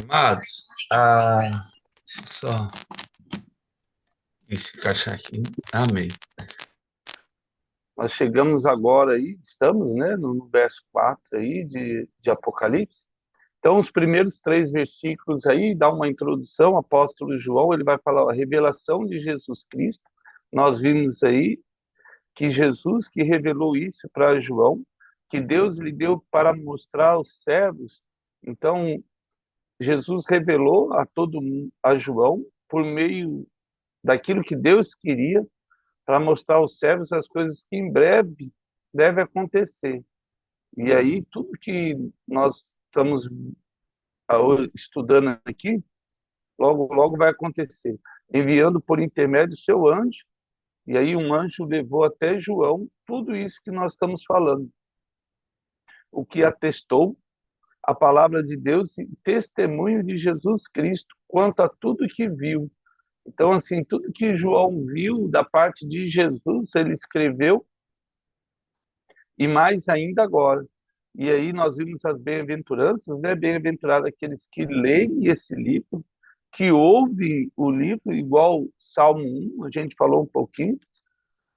Amados, deixa eu só se encaixar aqui. Amém. Nós chegamos agora aí, estamos, né, no verso 4 aí de Apocalipse. Então, os primeiros três versículos aí dá uma introdução, o apóstolo João, ele vai falar a revelação de Jesus Cristo. Nós vimos aí que Jesus que revelou isso para João, que Deus lhe deu para mostrar aos servos. Então, Jesus revelou a todo mundo, a João, por meio daquilo que Deus queria, para mostrar aos servos as coisas que em breve deve acontecer. E aí, tudo que nós estamos estudando aqui, logo, logo vai acontecer. Enviando por intermédio do seu anjo, e aí um anjo levou até João tudo isso que nós estamos falando, o que atestou a palavra de Deus e testemunho de Jesus Cristo quanto a tudo que viu. Então, assim, tudo que João viu da parte de Jesus, ele escreveu, e mais ainda agora. E aí nós vimos as bem-aventuranças, né? Bem-aventurados aqueles que leem esse livro, que ouvem o livro, igual Salmo 1, a gente falou um pouquinho,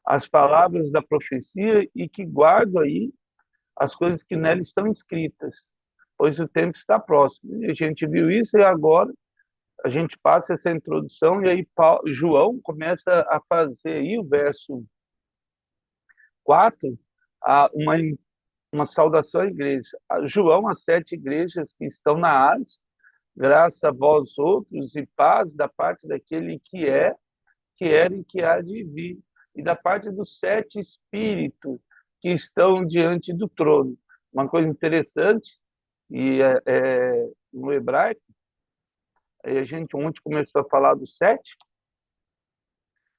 as palavras da profecia e que guardam aí as coisas que nela estão escritas, pois o tempo está próximo. E a gente viu isso e agora a gente passa essa introdução e aí João começa a fazer aí o verso 4, uma saudação à igreja. João, as sete igrejas que estão na Ásia, graças a vós outros e paz da parte daquele que era e que há de vir, e da parte dos sete espíritos que estão diante do trono. Uma coisa interessante, e no hebraico, a gente ontem começou a falar do sete,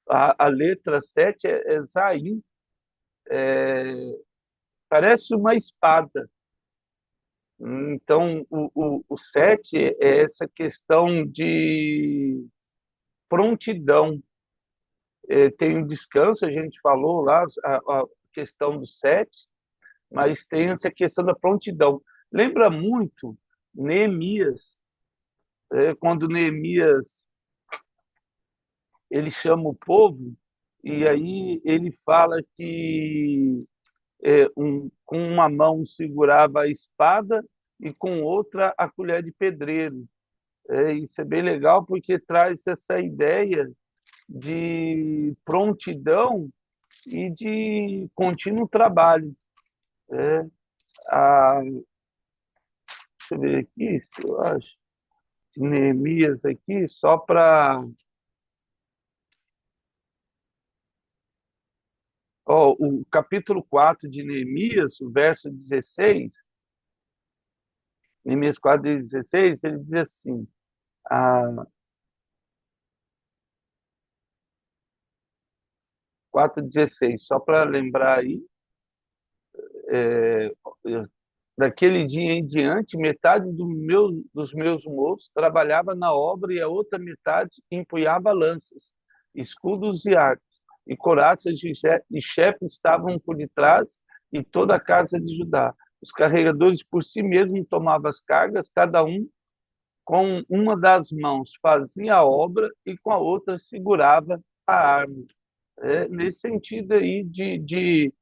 a letra sete é Zaim, parece uma espada. Então, o sete é essa questão de prontidão. Tem um descanso, a gente falou lá, a questão do sete, mas tem essa questão da prontidão. Lembra muito Neemias, quando Neemias ele chama o povo, e aí ele fala que com uma mão segurava a espada e com outra a colher de pedreiro. Isso é bem legal porque traz essa ideia de prontidão e de contínuo trabalho. Né? Deixa eu ver aqui, se eu acho, de Neemias aqui, só para... o capítulo 4 de Neemias, o verso 16, Neemias 4, 16, ele diz assim, ah, 4:16, só para lembrar aí, é, daquele dia em diante, metade dos meus moços trabalhava na obra e a outra metade empunhava lanças, escudos e arcos, e coraças e chefes estavam por detrás e toda a casa de Judá. Os carregadores por si mesmos tomavam as cargas, cada um com uma das mãos fazia a obra e com a outra segurava a arma. Nesse sentido aí de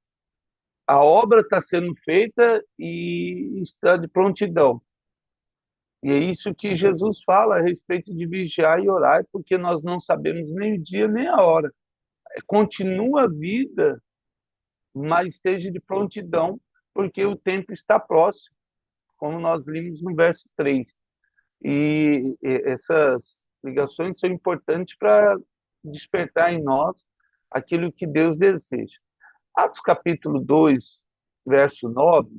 a obra está sendo feita e está de prontidão. E é isso que Jesus fala a respeito de vigiar e orar, porque nós não sabemos nem o dia nem a hora. Continua a vida, mas esteja de prontidão, porque o tempo está próximo, como nós lemos no verso 3. E essas ligações são importantes para despertar em nós aquilo que Deus deseja. Atos capítulo 2, verso 9,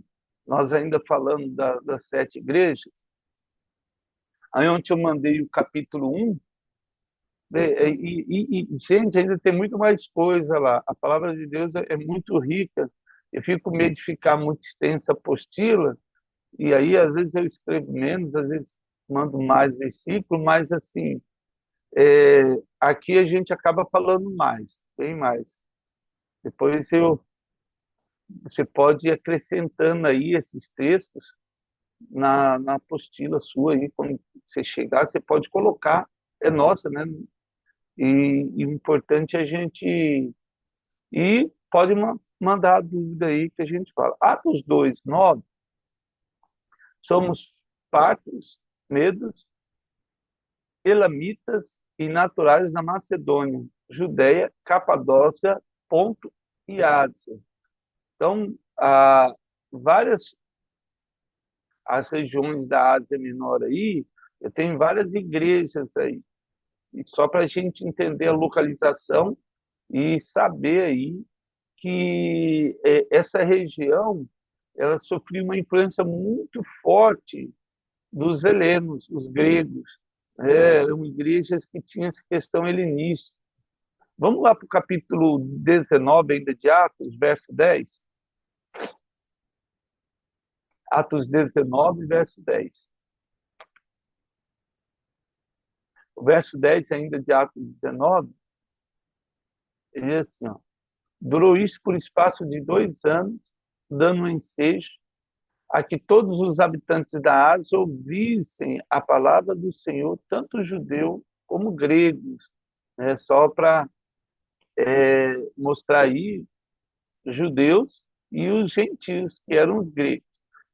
nós ainda falando das sete igrejas, aí onde eu mandei o capítulo 1, gente, ainda tem muito mais coisa lá. A palavra de Deus é muito rica. Eu fico com medo de ficar muito extensa a apostila, e aí às vezes eu escrevo menos, às vezes mando mais versículo, mas assim, aqui a gente acaba falando mais, bem mais. Depois você pode ir acrescentando aí esses textos, na apostila sua aí, quando você chegar, você pode colocar, é nossa, né? E o importante é a gente e pode mandar a dúvida aí que a gente fala. Atos 2:9, somos partos, medos, elamitas e naturais da Macedônia, Judéia, Capadócia, Ponto e Ásia. Então, várias as regiões da Ásia Menor aí, tem várias igrejas aí. E só para a gente entender a localização e saber aí que essa região ela sofreu uma influência muito forte dos helenos, os gregos. Eram igrejas que tinham essa questão helenista. Vamos lá para o capítulo 19 ainda de Atos, verso 10. Atos 19, verso 10. O verso 10 ainda de Atos 19, ele diz assim, ó, durou isso por espaço de 2 anos, dando um ensejo a que todos os habitantes da Ásia ouvissem a palavra do Senhor, tanto judeu como gregos, né? Só para mostrar aí judeus e os gentios, que eram os gregos.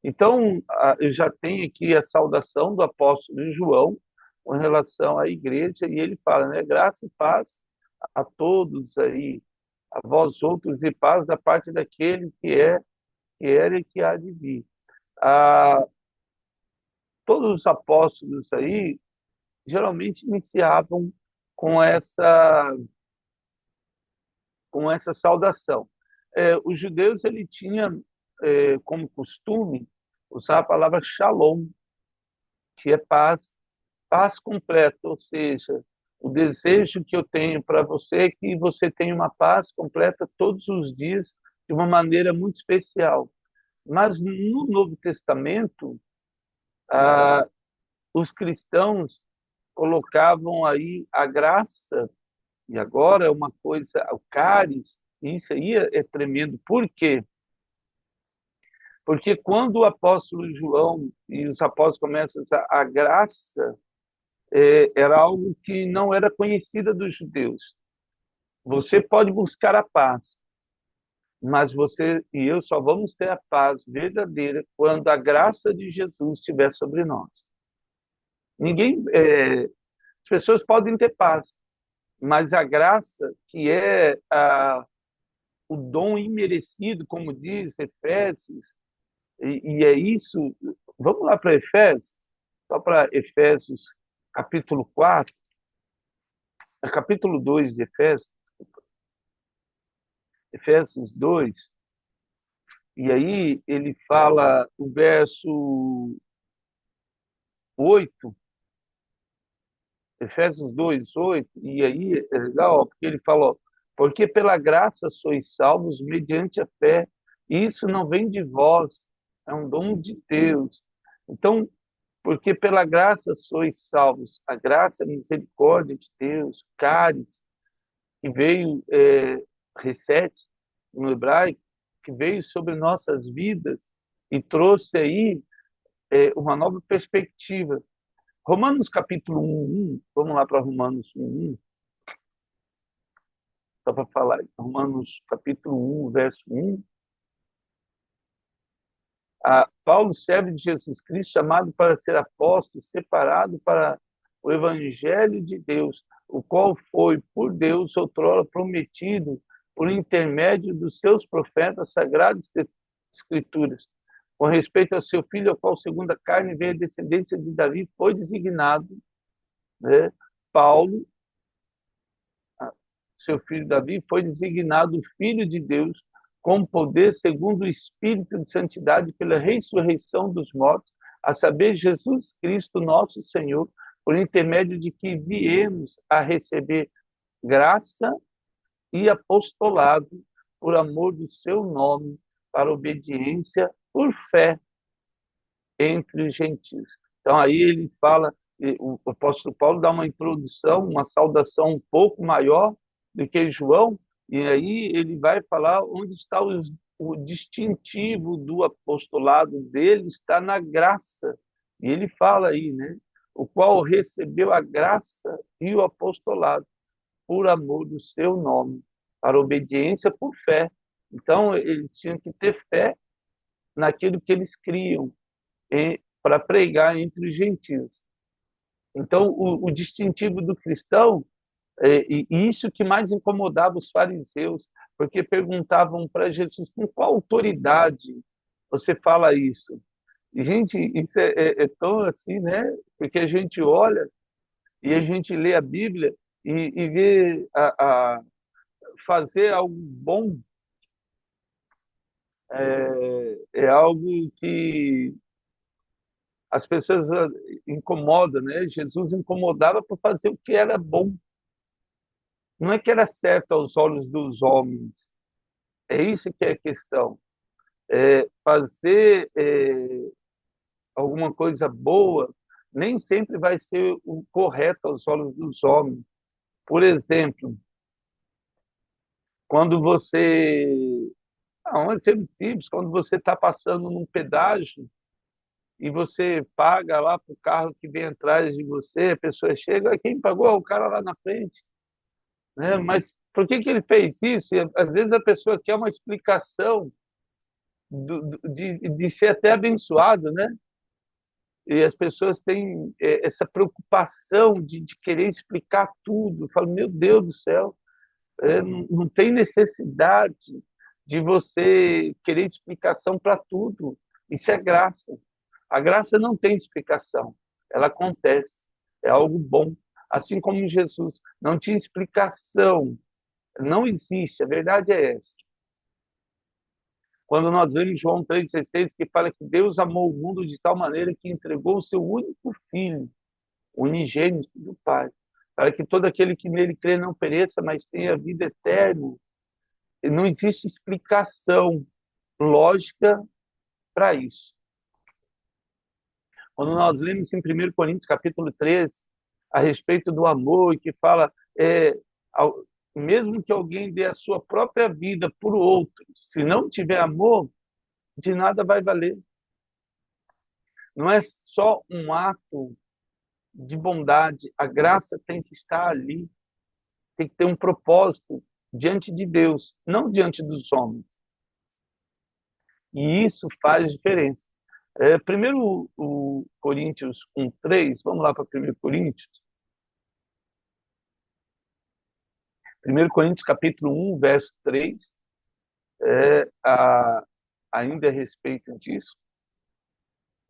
Então, eu já tenho aqui a saudação do apóstolo João com relação à igreja, e ele fala, né, graça e paz a todos aí, a vós outros, e paz da parte daquele que era e que há de vir. Ah, todos os apóstolos aí geralmente iniciavam com essa com essa saudação. Os judeus ele tinha como costume usar a palavra shalom, que é paz, paz completa, ou seja, o desejo que eu tenho para você é que você tenha uma paz completa todos os dias de uma maneira muito especial. Mas no Novo Testamento, ah, os cristãos colocavam aí a graça, e agora é uma coisa, o cáris, isso aí é tremendo. Por quê? Porque quando o apóstolo João e os apóstolos começam a graça, era algo que não era conhecida dos judeus. Você pode buscar a paz, mas você e eu só vamos ter a paz verdadeira quando a graça de Jesus estiver sobre nós. Ninguém, as pessoas podem ter paz, mas a graça, que é o dom imerecido, como diz Efésios, e é isso. Vamos lá para Efésios, só para Efésios, capítulo 4, capítulo 2 de Efésios, Efésios 2, e aí ele fala o verso 8, Efésios 2, 8, e aí é legal, porque ele fala, porque pela graça sois salvos mediante a fé, e isso não vem de vós, é um dom de Deus. Então, porque pela graça sois salvos, a graça, a misericórdia de Deus, caris, que veio, recete, no hebraico, que veio sobre nossas vidas e trouxe aí uma nova perspectiva. Romanos capítulo 1, vamos lá para Romanos 1, só para falar. Romanos capítulo 1, verso 1. Paulo, servo de Jesus Cristo, chamado para ser apóstolo, separado para o evangelho de Deus, o qual foi por Deus outrora prometido por intermédio dos seus profetas sagradas escrituras, com respeito ao seu filho, ao qual segundo a carne veio a descendência de Davi, foi designado, né, Paulo, seu filho Davi, foi designado filho de Deus, com poder segundo o Espírito de santidade pela ressurreição dos mortos, a saber, Jesus Cristo, nosso Senhor, por intermédio de que viemos a receber graça e apostolado por amor do seu nome, para obediência por fé entre os gentios. Então aí ele fala, o apóstolo Paulo dá uma introdução, uma saudação um pouco maior do que João, e aí ele vai falar onde estão o distintivo do apostolado dele está na graça. E ele fala aí, né? O qual recebeu a graça e o apostolado por amor do seu nome, para obediência por fé. Então, ele tinha que ter fé naquilo que eles criam, para pregar entre os gentios. Então, o distintivo do cristão, e isso que mais incomodava os fariseus, porque perguntavam para Jesus com qual autoridade você fala isso. E, gente, isso é tão assim, né? Porque a gente olha e a gente lê a Bíblia e vê fazer algo bom é algo que as pessoas incomodam, né? Jesus incomodava por fazer o que era bom. Não é que era certo aos olhos dos homens. É isso que é a questão. Fazer alguma coisa boa nem sempre vai ser o correto aos olhos dos homens. Por exemplo, quando você. Um exemplo simples, quando você está passando num pedágio e você paga lá para o carro que vem atrás de você, a pessoa chega, quem pagou? O cara lá na frente. Né? Mas por que ele fez isso? E, às vezes a pessoa quer uma explicação de ser até abençoado, né? E as pessoas têm essa preocupação de querer explicar tudo. Eu falo, meu Deus do céu, não tem necessidade de você querer explicação para tudo. Isso é graça. A graça não tem explicação, ela acontece, é algo bom. Assim como Jesus não tinha explicação, não existe, a verdade é essa. Quando nós vemos João 3,16, que fala que Deus amou o mundo de tal maneira que entregou o seu único filho, unigênito do Pai, para que todo aquele que nele crê não pereça, mas tenha vida eterna. E não existe explicação lógica para isso. Quando nós lemos em 1 Coríntios capítulo 13, a respeito do amor, que fala, mesmo que alguém dê a sua própria vida por outro, se não tiver amor, de nada vai valer. Não é só um ato de bondade, a graça tem que estar ali, tem que ter um propósito diante de Deus, não diante dos homens. E isso faz diferença. Primeiro o Coríntios 1:3, vamos lá para 1 Coríntios. 1 Coríntios capítulo 1, verso 3, ainda a respeito disso.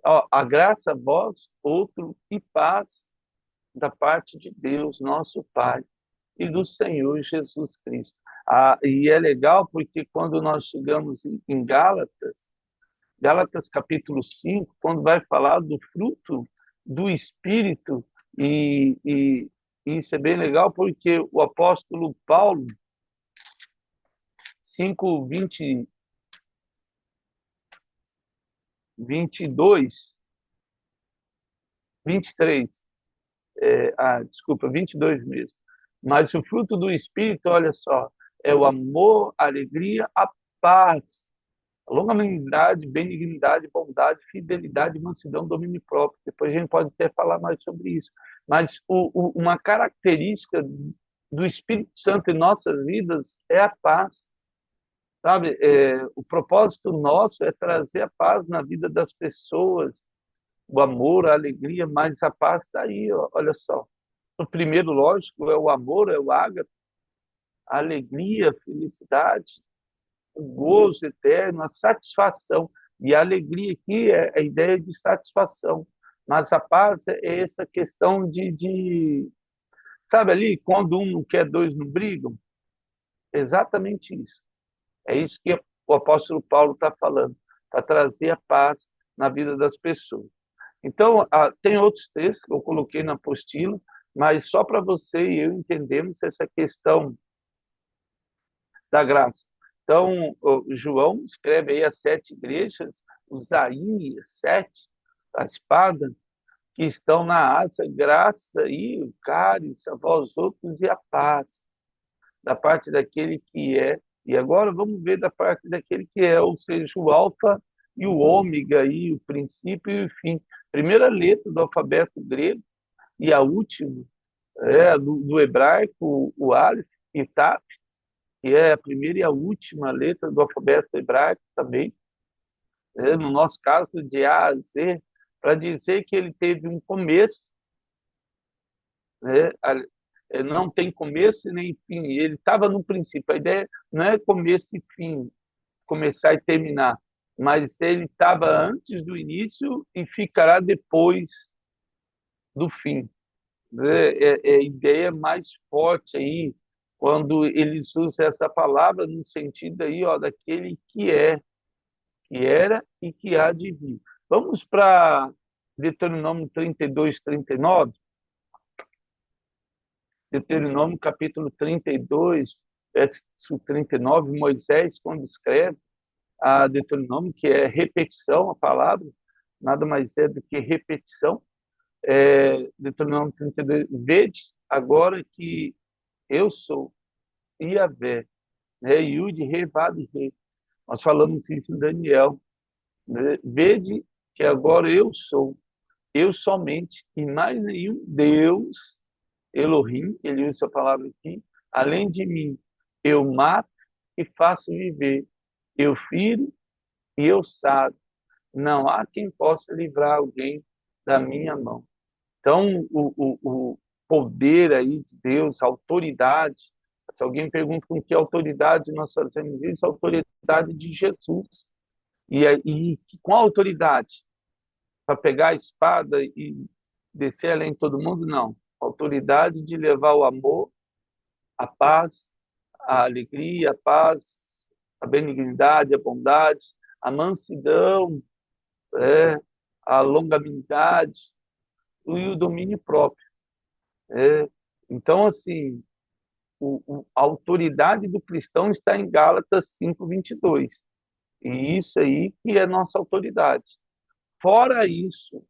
A graça a vós, outro, e paz da parte de Deus, nosso Pai, e do Senhor Jesus Cristo. E é legal porque quando nós chegamos em Gálatas, Gálatas capítulo 5, quando vai falar do fruto do Espírito, e isso é bem legal porque o apóstolo Paulo, 5, 20, 22, 23, desculpa, 22 mesmo. Mas o fruto do Espírito, olha só, é o amor, a alegria, a paz, a longanimidade, benignidade, bondade, fidelidade, mansidão, domínio próprio. Depois a gente pode até falar mais sobre isso. Mas uma característica do Espírito Santo em nossas vidas é a paz. Sabe, o propósito nosso é trazer a paz na vida das pessoas, o amor, a alegria, mas a paz está aí, ó, olha só. O primeiro, lógico, é o amor, é o ágape, a alegria, a felicidade, o gozo eterno, a satisfação. E a alegria aqui é a ideia de satisfação. Mas a paz é essa questão sabe ali, quando um não quer, dois não brigam? É exatamente isso. É isso que o apóstolo Paulo está falando, para trazer a paz na vida das pessoas. Então, tem outros textos que eu coloquei na apostila, mas só para você e eu entendermos essa questão da graça. Então, o João escreve aí as 7 igrejas, Isaías 7, a espada, que estão na Ásia, graça e o cálice a vós outros e a paz, da parte daquele que é E agora vamos ver da parte daquele que é, ou seja, o alfa e o ômega, aí, o princípio e o fim. Primeira letra do alfabeto grego e a última do hebraico, o Aleph e Taf, que é a primeira e a última letra do alfabeto hebraico também, no nosso caso, de A a Z, para dizer que ele teve um começo, né? Não tem começo e nem fim, ele estava no princípio. A ideia não é começo e fim, começar e terminar, mas ele estava antes do início e ficará depois do fim. Né? É a ideia mais forte aí, quando eles usam essa palavra no sentido aí, ó, daquele que é, que era e que há de vir. Vamos para Deuteronômio 32, 39. Deuteronômio capítulo 32, verso 39, Moisés, quando escreve a Deuteronômio, que é repetição, a palavra, nada mais é do que repetição. Deuteronômio 32, vede agora que eu sou Iavé, né? Yud, Re, Vav, Re. Nós falamos isso em Daniel, né? Vede que agora eu sou, eu somente, e mais nenhum Deus, Elohim, ele usa a palavra aqui, além de mim, eu mato e faço viver, eu firo e eu saro. Não há quem possa livrar alguém da minha mão. Então, o poder aí de Deus, a autoridade, se alguém pergunta com que autoridade nós fazemos isso, a autoridade de Jesus. E com a autoridade, para pegar a espada e descer além de todo mundo, não. A autoridade de levar o amor, a paz, a alegria, a paz, a benignidade, a bondade, a mansidão, é, a longanimidade e o domínio próprio. É. Então, assim, a autoridade do cristão está em Gálatas 5:22. E isso aí que é nossa autoridade. Fora isso,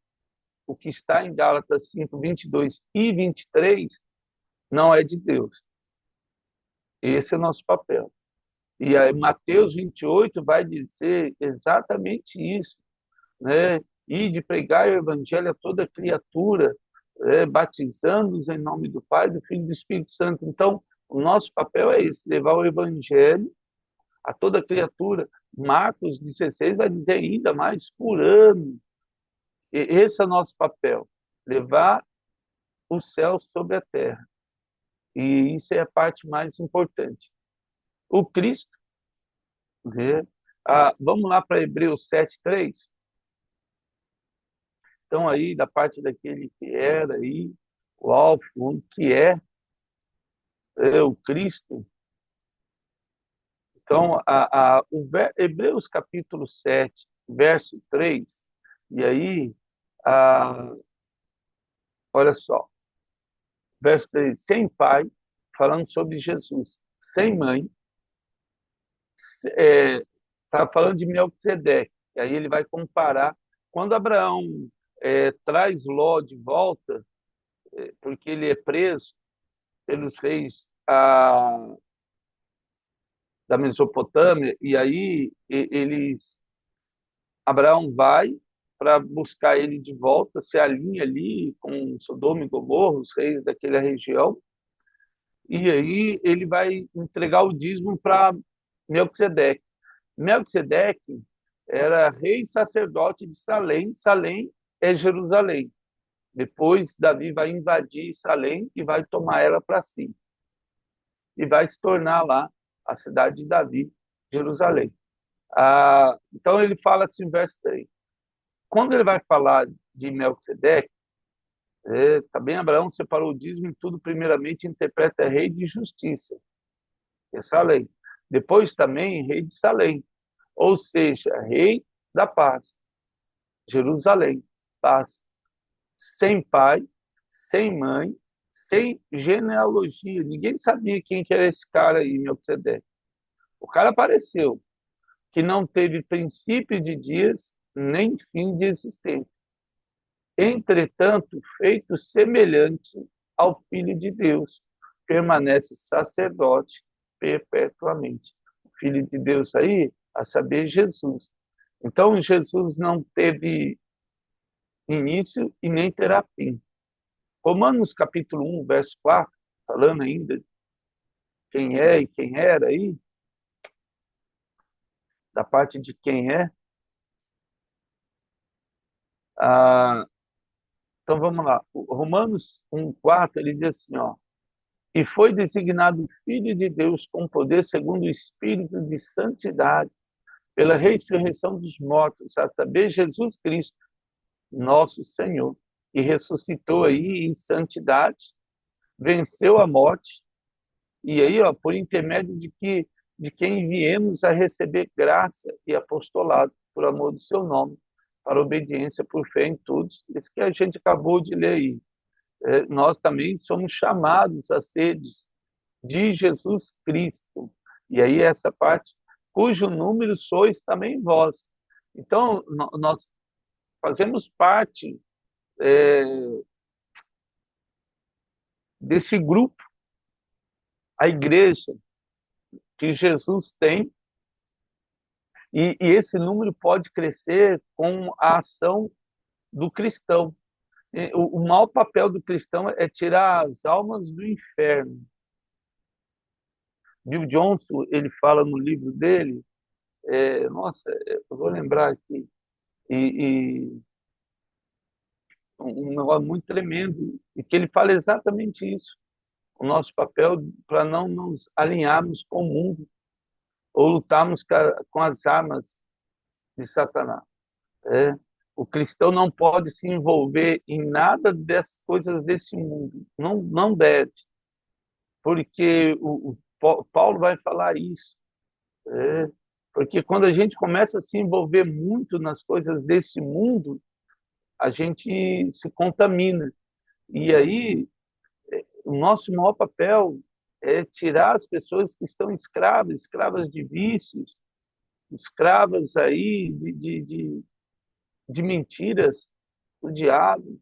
o que está em Gálatas 5:22 e 23 não é de Deus. Esse é o nosso papel. E aí Mateus 28 vai dizer exatamente isso, né? E de pregar o evangelho a toda criatura, batizando-os em nome do Pai, do Filho e do Espírito Santo. Então, o nosso papel é esse, levar o evangelho a toda criatura. Marcos 16 vai dizer ainda mais, curando. Esse é o nosso papel, levar o céu sobre a terra. E isso é a parte mais importante. O Cristo, né? Vamos lá para Hebreus 7:3. Então, aí, da parte daquele que era, aí, o Alfa, o que o Cristo. Então, Hebreus capítulo 7, verso 3, e aí, a, olha só, verso 3, sem pai, falando sobre Jesus, sem mãe, está falando de Melquisedeque, e aí ele vai comparar, quando Abraão traz Ló de volta, porque ele é preso pelos reis da Mesopotâmia, e aí Abraão vai para buscar ele de volta, se alinha ali com Sodoma e Gomorra, os reis daquela região, e aí ele vai entregar o dízimo para Melquisedeque. Melquisedeque era rei sacerdote de Salém. Salém é Jerusalém. Depois Davi vai invadir Salém e vai tomar ela para si. E vai se tornar lá a cidade de Davi, Jerusalém. Então ele fala assim, verso 3. Quando ele vai falar de Melquisedeque, também Abraão separou o dízimo e tudo, primeiramente interpreta rei de justiça, que é Salém. Depois também rei de Salém, ou seja, rei da paz, Jerusalém, paz, sem pai, sem mãe, sem genealogia. Ninguém sabia quem que era esse cara aí, Melquisedeque. O cara apareceu, que não teve princípio de dias, nem fim de existência. Entretanto, feito semelhante ao Filho de Deus, permanece sacerdote perpetuamente. Filho de Deus aí, a saber, Jesus. Então, Jesus não teve início e nem terá fim. Romanos capítulo 1, verso 4, falando ainda quem é e quem era aí, da parte de quem é. Ah, então vamos lá. O Romanos 1, 4, ele diz assim, ó, e foi designado Filho de Deus com poder segundo o Espírito de santidade, pela ressurreição dos mortos, a saber, Jesus Cristo, nosso Senhor, e ressuscitou aí em santidade, venceu a morte, e aí, ó, por intermédio de quem viemos a receber graça e apostolado por amor do seu nome, para obediência por fé em todos, isso que a gente acabou de ler aí. Nós também somos chamados a ser de Jesus Cristo. E aí essa parte, cujo número sois também vós. Então, nós fazemos parte é, desse grupo, a igreja que Jesus tem, e esse número pode crescer com a ação do cristão. O maior papel do cristão é tirar as almas do inferno. Bill Johnson, ele fala no livro dele, nossa, eu vou lembrar aqui, e um negócio muito tremendo, e que ele fala exatamente isso. O nosso papel para não nos alinharmos com o mundo ou lutarmos com as armas de Satanás. É. O cristão não pode se envolver em nada dessas coisas desse mundo. Não, não deve, porque Paulo vai falar isso. É. Porque quando a gente começa a se envolver muito nas coisas desse mundo, a gente se contamina. E aí, o nosso maior papel é tirar as pessoas que estão escravas, escravas de vícios, escravas aí de mentiras do diabo.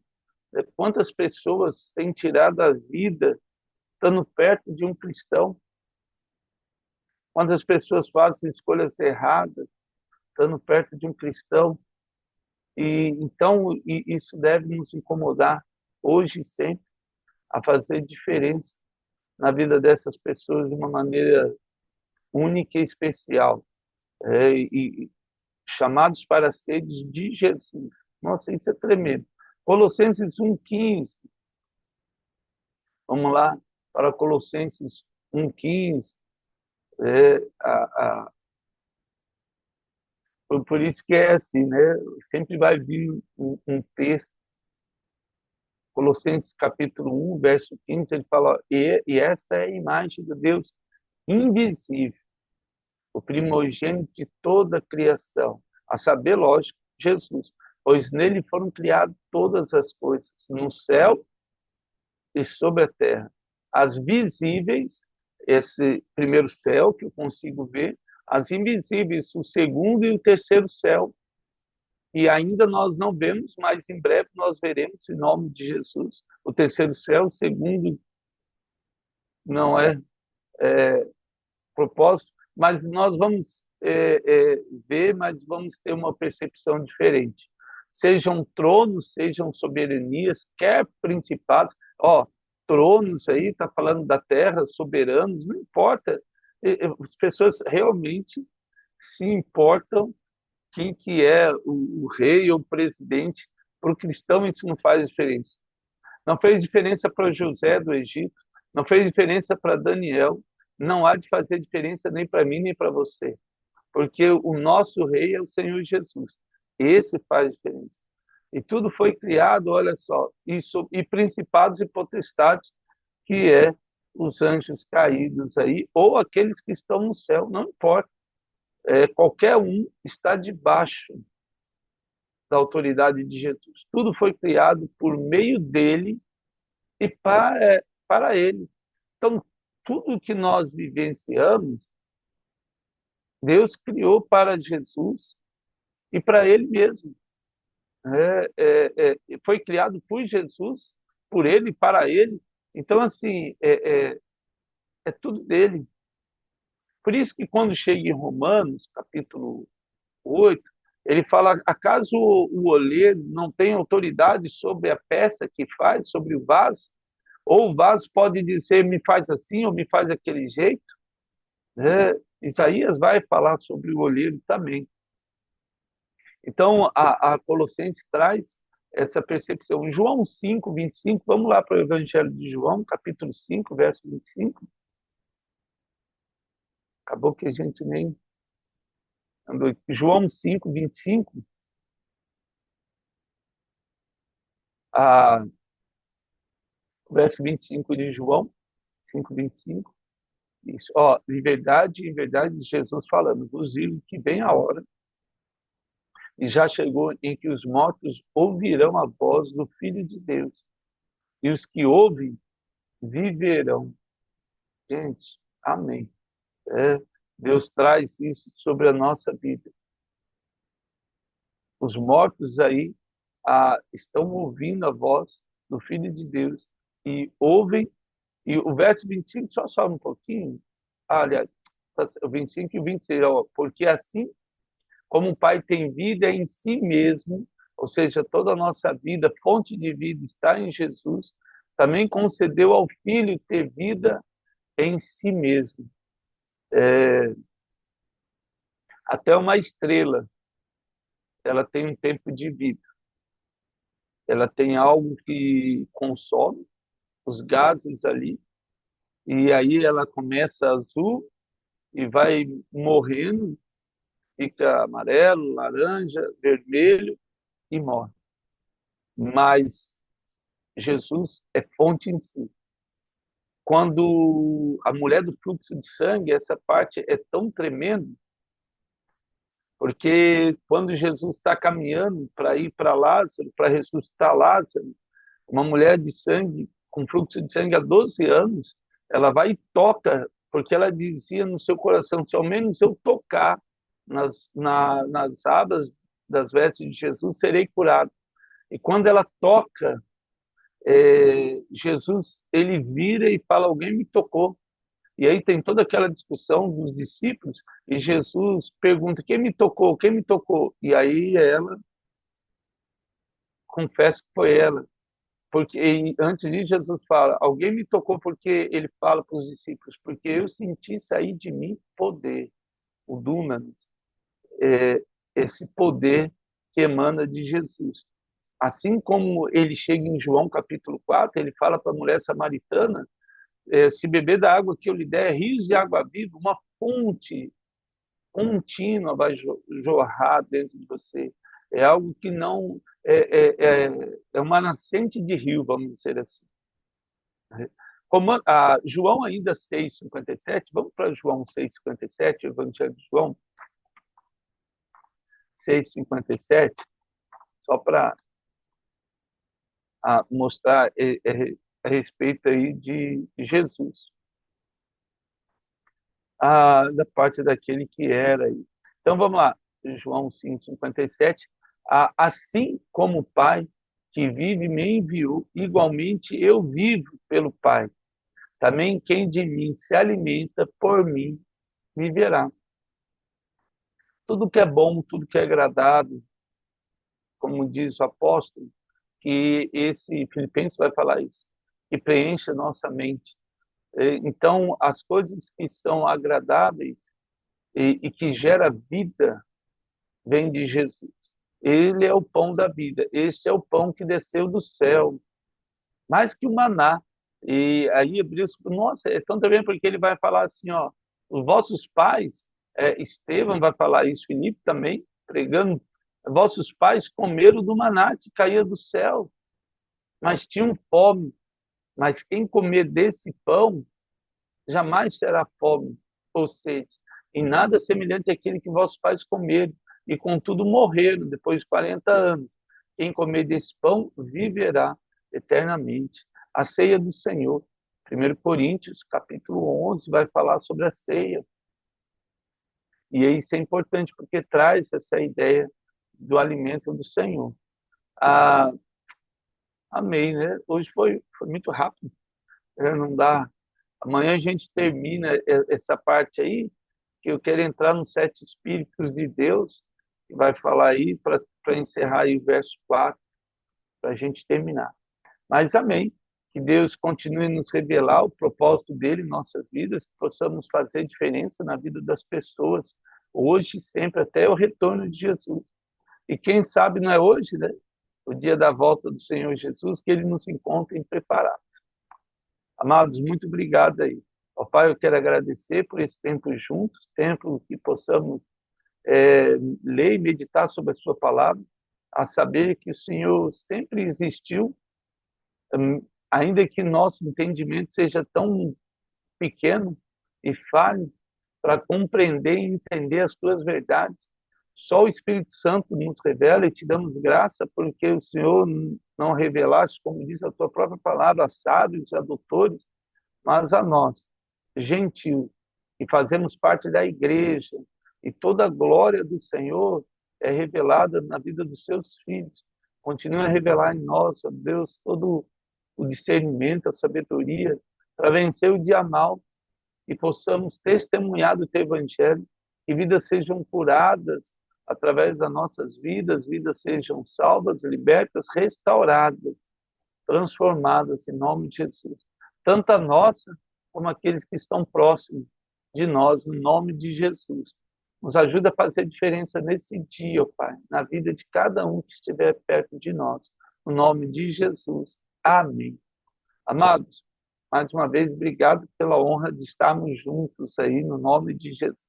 Quantas pessoas têm tirado a vida estando perto de um cristão? Quantas pessoas fazem escolhas erradas estando perto de um cristão? Então, isso deve nos incomodar hoje e sempre, a fazer diferença na vida dessas pessoas de uma maneira única e especial. E chamados para seres de Jesus. Nossa, isso é tremendo. Colossenses 1,15. Vamos lá para Colossenses 1,15. É, por isso que é assim, né? Sempre vai vir um texto, Colossenses capítulo 1, verso 15, ele fala, e esta é a imagem de Deus invisível, o primogênito de toda a criação, a saber, lógico, Jesus, pois nele foram criadas todas as coisas, no céu e sobre a terra. As visíveis, esse primeiro céu que eu consigo ver, as invisíveis, o segundo e o terceiro céu, e ainda nós não vemos, mas em breve nós veremos, em nome de Jesus, o terceiro céu, o segundo não é propósito, mas nós vamos ver, mas vamos ter uma percepção diferente. Sejam tronos, sejam soberanias, quer principados, ó, tronos aí, está falando da terra, soberanos, não importa. As pessoas realmente se importam quem que é o rei ou o presidente. Para o cristão isso não faz diferença. Não fez diferença para José do Egito, não fez diferença para Daniel, não há de fazer diferença nem para mim nem para você, porque o nosso rei é o Senhor Jesus. Esse faz diferença. E tudo foi criado, olha só, isso, e principados e potestades, que é os anjos caídos aí, ou aqueles que estão no céu, não importa. Qualquer um está debaixo da autoridade de Jesus. Tudo foi criado por meio dele e para ele. Então, tudo que nós vivenciamos, Deus criou para Jesus e para ele mesmo. Foi criado por Jesus, por ele e para ele. Então, assim, é tudo dele. Por isso que quando chega em Romanos, capítulo 8, ele fala, acaso o oleiro não tem autoridade sobre a peça que faz, sobre o vaso? Ou o vaso pode dizer, me faz assim ou me faz daquele jeito? É, Isaías vai falar sobre o olheiro também. Então, a Colossenses traz essa percepção. Em João 5, 25, vamos lá para o Evangelho de João, capítulo 5, verso 25. Acabou que a gente nem andou. João 5, 25. A, verso 25 de João 5, 25. Isso. Ó, em verdade, Jesus falando, vos digo que vem a hora, e já chegou em que os mortos ouvirão a voz do Filho de Deus, e os que ouvem viverão. Gente, amém. É, Deus traz isso sobre a nossa vida. Os mortos aí estão ouvindo a voz do Filho de Deus e ouvem, e o verso 25, só sobe um pouquinho, aliás, o 25 e o 26, ó, porque assim como o Pai tem vida em si mesmo, ou seja, toda a nossa vida, fonte de vida está em Jesus, também concedeu ao Filho ter vida em si mesmo. Até uma estrela, ela tem um tempo de vida. Ela tem algo que consome os gases ali, e aí ela começa azul e vai morrendo, fica amarelo, laranja, vermelho e morre. Mas Jesus é fonte em si. Quando a mulher do fluxo de sangue, essa parte é tão tremenda, porque quando Jesus está caminhando para ir para Lázaro, para ressuscitar Lázaro, uma mulher de sangue, com fluxo de sangue há 12 anos, ela vai e toca, porque ela dizia no seu coração, se ao menos eu tocar nas abas das vestes de Jesus, serei curado. E quando ela toca, Jesus, ele vira e fala, alguém me tocou. E aí tem toda aquela discussão dos discípulos, e Jesus pergunta, quem me tocou? Quem me tocou? E aí ela confessa que foi ela. Porque antes disso, Jesus fala, alguém me tocou, porque ele fala para os discípulos, porque eu senti sair de mim poder, o dunamis, é, esse poder que emana de Jesus. Assim como ele chega em João capítulo 4, ele fala para a mulher samaritana, se beber da água que eu lhe der, rios de água viva, uma fonte contínua vai jorrar dentro de você. É algo que não é uma nascente de rio, vamos dizer assim. Como, João ainda 6,57, vamos para João 6,57, Evangelho de João 6,57, só para mostrar a respeito aí de Jesus, da parte daquele que era. Então vamos lá, João 5,57. Assim como o Pai que vive me enviou, igualmente eu vivo pelo Pai. Também quem de mim se alimenta, por mim viverá. Tudo que é bom, tudo que é agradável, como diz o apóstolo, que esse Filipenses vai falar isso, que preenche a nossa mente. Então, as coisas que são agradáveis e que gera vida, vem de Jesus. Ele é o pão da vida. Este é o pão que desceu do céu, mais que o maná. E aí Hebreus, nossa, é tão também porque ele vai falar assim, ó, os vossos pais, Estevão vai falar isso, Filipe também, pregando, vossos pais comeram do maná que caía do céu, mas tinham fome. Mas quem comer desse pão jamais terá fome ou sede. E nada semelhante àquele que vossos pais comeram, e contudo morreram depois de 40 anos. Quem comer desse pão viverá eternamente. A ceia do Senhor. 1 Coríntios, capítulo 11, vai falar sobre a ceia. E isso é importante porque traz essa ideia do alimento do Senhor. Ah, amém, né? Hoje foi muito rápido. Não dá. Amanhã a gente termina essa parte aí que eu quero entrar nos 7 Espíritos de Deus, que vai falar aí para encerrar aí o verso 4, para a gente terminar. Mas amém. Que Deus continue a nos revelar o propósito dele em nossas vidas, que possamos fazer diferença na vida das pessoas, hoje e sempre, até o retorno de Jesus. E quem sabe não é hoje, né? O dia da volta do Senhor Jesus, que ele nos encontre preparado. Amados, muito obrigado aí. Ó Pai, eu quero agradecer por esse tempo juntos, tempo que possamos ler e meditar sobre a sua palavra, a saber que o Senhor sempre existiu, ainda que nosso entendimento seja tão pequeno e falho para compreender e entender as tuas verdades. Só o Espírito Santo nos revela e te damos graça porque o Senhor não revelaste, como diz a tua própria palavra, a sábios, a doutores, mas a nós, gentil, que fazemos parte da igreja, e toda a glória do Senhor é revelada na vida dos seus filhos. Continua a revelar em nós, ó Deus, todo o discernimento, a sabedoria, para vencer o dia mal e possamos testemunhar do teu evangelho, que vidas sejam curadas através das nossas vidas, vidas sejam salvas, libertas, restauradas, transformadas em nome de Jesus. Tanto a nossa como aqueles que estão próximos de nós, no nome de Jesus. Nos ajuda a fazer diferença nesse dia, ó Pai, na vida de cada um que estiver perto de nós. No nome de Jesus. Amém. Amados, mais uma vez, obrigado pela honra de estarmos juntos aí, no nome de Jesus.